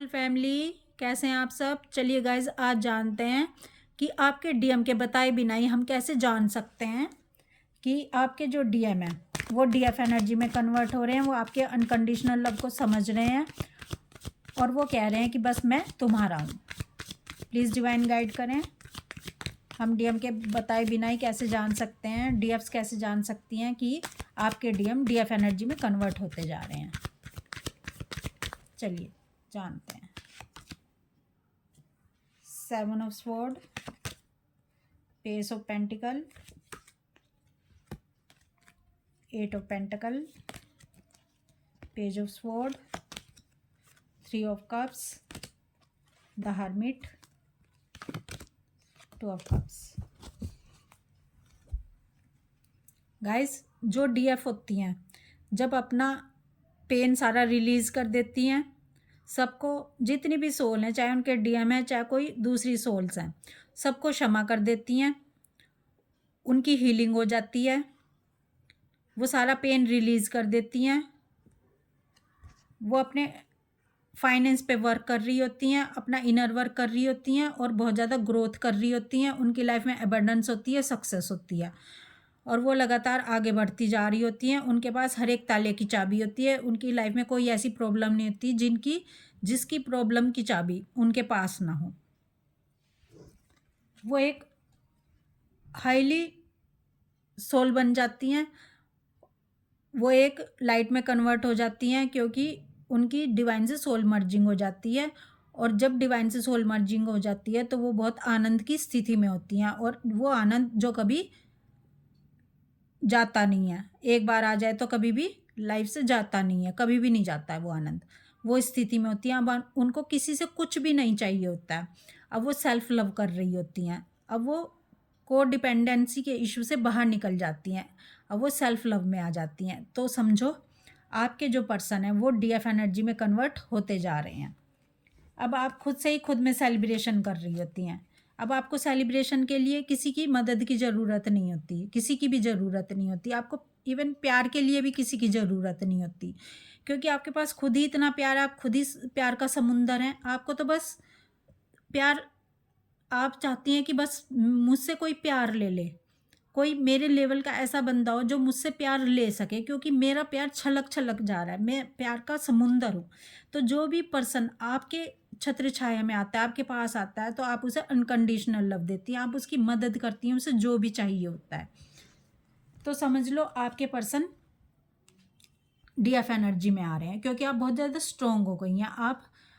Family, कैसे हैं आप सब। चलिए गाइज, आज जानते हैं कि आपके डीएम के बताए बिना ही हम कैसे जान सकते हैं कि आपके जो डीएम है वो डीएफ एनर्जी में कन्वर्ट हो रहे हैं, वो आपके अनकंडीशनल लव को समझ रहे हैं और वो कह रहे हैं कि बस मैं तुम्हारा हूँ। प्लीज़ डिवाइन गाइड करें। हम डीएम के बताए बिना ही कैसे जान सकते हैं, डीएफ्स कैसे जान सकती हैं कि आपके डीएम डीएफ एनर्जी में कन्वर्ट होते जा रहे हैं। चलिए जानते हैं। 7 of Swords, Page of Pentacle, 8 of Pentacle, Page of Swords, 3 of Cups, the Hermit, 2 of Cups। Guys, जो डीएफ होती हैं जब अपना पेन सारा रिलीज़ कर देती हैं, सबको, जितनी भी सोल हैं, चाहे उनके डीएम है चाहे कोई दूसरी सोल्स हैं, सबको क्षमा कर देती हैं। उनकी हीलिंग हो जाती है, वो सारा पेन रिलीज़ कर देती हैं। वो अपने फाइनेंस पे वर्क कर रही होती हैं, अपना इनर वर्क कर रही होती हैं और बहुत ज़्यादा ग्रोथ कर रही होती हैं। उनकी लाइफ में एबंडेंस होती है, सक्सेस होती है और वो लगातार आगे बढ़ती जा रही होती हैं। उनके पास हर एक ताले की चाबी होती है। उनकी लाइफ में कोई ऐसी प्रॉब्लम नहीं होती जिसकी प्रॉब्लम की चाबी उनके पास ना हो। वो एक हाईली सोल बन जाती हैं, वो एक लाइट में कन्वर्ट हो जाती हैं क्योंकि उनकी डिवाइन से सोल मर्जिंग हो जाती है। और जब डिवाइन से सोल मर्जिंग हो जाती है तो वो बहुत आनंद की स्थिति में होती हैं और वो आनंद जो कभी जाता नहीं है, एक बार आ जाए तो कभी भी लाइफ से जाता नहीं है, कभी भी नहीं जाता है वो आनंद। वो स्थिति में होती हैं। अब उनको किसी से कुछ भी नहीं चाहिए होता है। अब वो सेल्फ लव कर रही होती हैं। अब वो को डिपेंडेंसी के इशू से बाहर निकल जाती हैं। अब वो सेल्फ लव में आ जाती हैं। तो समझो आपके जो पर्सन है वो डीएफ एनर्जी में कन्वर्ट होते जा रहे हैं। अब आप खुद से ही खुद में सेलिब्रेशन कर रही होती हैं। अब आपको सेलिब्रेशन के लिए किसी की मदद की ज़रूरत नहीं होती, किसी की भी ज़रूरत नहीं होती। आपको इवन प्यार के लिए भी किसी की ज़रूरत नहीं होती क्योंकि आपके पास खुद ही इतना प्यार है। आप खुद ही प्यार का समुंदर हैं। आपको तो बस प्यार, आप चाहती हैं कि बस मुझसे कोई प्यार ले ले, कोई मेरे लेवल का ऐसा बंदा हो जो मुझसे प्यार ले सके, क्योंकि मेरा प्यार छलक छलक जा रहा है। मैं प्यार का समुंदर हूँ। तो जो भी पर्सन आपके छत्र छाया में आता है, आपके पास आता है, तो आप उसे अनकंडीशनल लव देती हैं, आप उसकी मदद करती हैं, उसे जो भी चाहिए होता है। तो समझ लो आपके पर्सन डीएफ एनर्जी में आ रहे हैं क्योंकि आप बहुत ज़्यादा स्ट्रोंग हो गई हैं।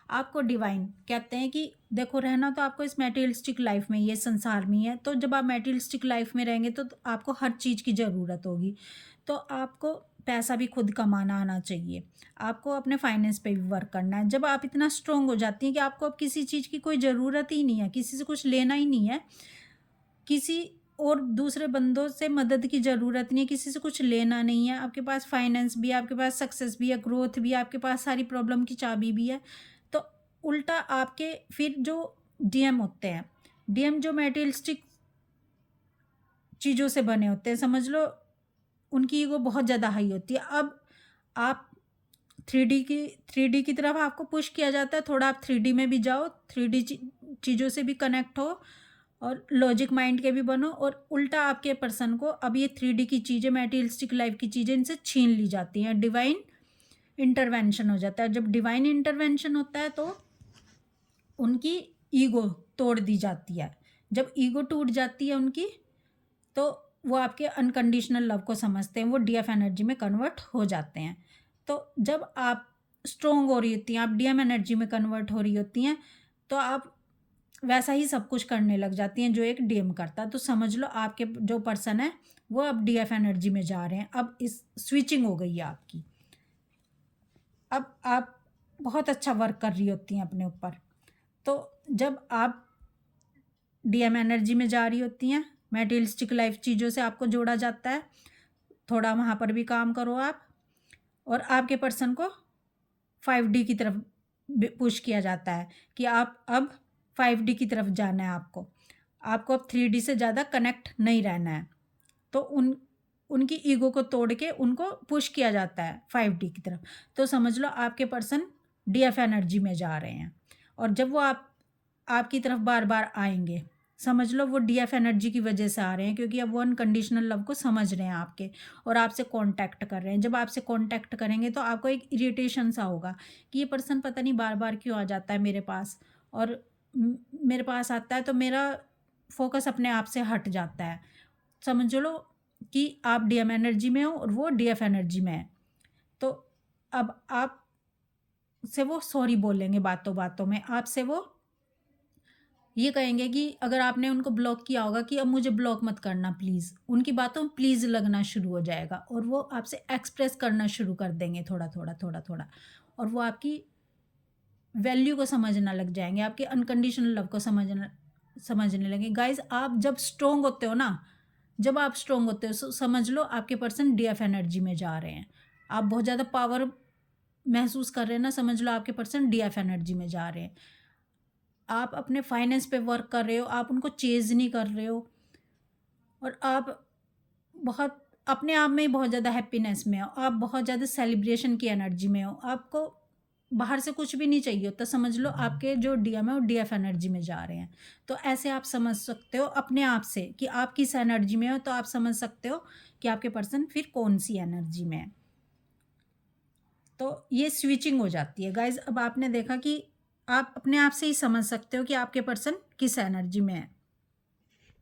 आपको डिवाइन कहते हैं कि देखो, रहना तो आपको इस मेटेरियलिस्टिक लाइफ में, ये संसार में ही है। तो जब आप मेटेरियलिस्टिक लाइफ में रहेंगे तो आपको हर चीज़ की ज़रूरत होगी। तो आपको पैसा भी खुद कमाना आना चाहिए। आपको अपने फाइनेंस पे भी वर्क करना है। जब आप इतना स्ट्रोंग हो जाती हैं कि आपको अब किसी चीज़ की कोई ज़रूरत ही नहीं है, किसी से कुछ लेना ही नहीं है, किसी और दूसरे बंदों से मदद की ज़रूरत नहीं है, किसी से कुछ लेना नहीं है। आपके पास फाइनेंस भी है, आपके पास सक्सेस भी है, ग्रोथ भी है, आपके पास सारी प्रॉब्लम की चाबी भी है। तो उल्टा आपके फिर जो डीएम होते हैं, डीएम जो मटेरियलिस्टिक चीज़ों से बने होते हैं, समझ लो उनकी ईगो बहुत ज़्यादा हाई होती है। अब आप 3D की तरफ आपको पुश किया जाता है, थोड़ा आप 3D में भी जाओ, 3D चीज़ों से भी कनेक्ट हो और लॉजिक माइंड के भी बनो। और उल्टा आपके पर्सन को अब ये 3D की चीज़ें, मटेरियलिस्टिक लाइफ की चीज़ें इनसे छीन ली जाती हैं। डिवाइन इंटरवेंशन हो जाता है। जब डिवाइन इंटरवेंशन होता है तो उनकी ईगो तोड़ दी जाती है। जब ईगो टूट जाती है उनकी, तो वो आपके अनकंडीशनल लव को समझते हैं, वो डीएफ एनर्जी में कन्वर्ट हो जाते हैं। तो जब आप स्ट्रोंग हो रही होती हैं, आप डीएम एनर्जी में कन्वर्ट हो रही होती हैं, तो आप वैसा ही सब कुछ करने लग जाती हैं जो एक डीएम करता है। तो समझ लो आपके जो पर्सन है वो अब डीएफ एनर्जी में जा रहे हैं। अब इस स्विचिंग हो गई है आपकी। अब आप बहुत अच्छा वर्क कर रही होती हैं अपने ऊपर। तो जब आप डीएम एनर्जी में जा रही होती हैं, मटेरियलिस्टिक लाइफ चीज़ों से आपको जोड़ा जाता है, थोड़ा वहाँ पर भी काम करो आप। और आपके पर्सन को 5D की तरफ पुश किया जाता है कि आप अब 5D की तरफ जाना है। आपको अब 3D से ज़्यादा कनेक्ट नहीं रहना है। तो उनकी ईगो को तोड़ के उनको पुश किया जाता है 5D की तरफ। तो समझ लो आपके पर्सन डीएफ एनर्जी में जा रहे हैं। और जब वो आपकी तरफ बार-बार आएँगे, समझ लो वो डीएफ एनर्जी की वजह से आ रहे हैं, क्योंकि अब वो अनकंडीशनल लव को समझ रहे हैं आपके, और आपसे कॉन्टैक्ट कर रहे हैं। जब आपसे कॉन्टैक्ट करेंगे तो आपको एक इरिटेशन सा होगा कि ये पर्सन पता नहीं बार-बार क्यों आ जाता है मेरे पास, और मेरे पास आता है तो मेरा फ़ोकस अपने आप से हट जाता है। समझ लो कि आप डीएम एनर्जी में हो और वो डीएफ एनर्जी में है। तो अब आप से वो सॉरी बोलेंगे बातों-बातों में, आपसे वो ये कहेंगे कि अगर आपने उनको ब्लॉक किया होगा कि अब मुझे ब्लॉक मत करना प्लीज़, उनकी बातों में प्लीज़ लगना शुरू हो जाएगा, और वो आपसे एक्सप्रेस करना शुरू कर देंगे थोड़ा-थोड़ा, थोड़ा-थोड़ा, और वो आपकी वैल्यू को समझना लग जाएँगे, आपके अनकंडीशनल लव को समझने लगेंगे। गाइज़, आप जब स्ट्रॉन्ग होते हो ना, जब आप स्ट्रॉन्ग होते हो, समझ लो आपके पर्सन डीएफ एनर्जी में जा रहे हैं। आप बहुत ज़्यादा पावर महसूस कर रहे हैं ना, समझ लो आपके पर्सन डीएफ एनर्जी में जा रहे हैं। आप अपने फाइनेंस पे वर्क कर रहे हो, आप उनको चेज़ नहीं कर रहे हो, और आप बहुत अपने आप में ही बहुत ज़्यादा हैप्पीनेस में हो, आप बहुत ज़्यादा सेलिब्रेशन की एनर्जी में हो, आपको बाहर से कुछ भी नहीं चाहिए होता, समझ लो आपके जो डीएम है वो डीएफ एनर्जी में जा रहे हैं। तो ऐसे आप समझ सकते हो अपने आप से कि आप किस एनर्जी में हो, तो आप समझ सकते हो कि आपके पर्सन फिर कौन-सी एनर्जी में है। तो ये स्विचिंग हो जाती है गाइज़। अब आपने देखा कि आप अपने आप से ही समझ सकते हो कि आपके पर्सन किस एनर्जी में है।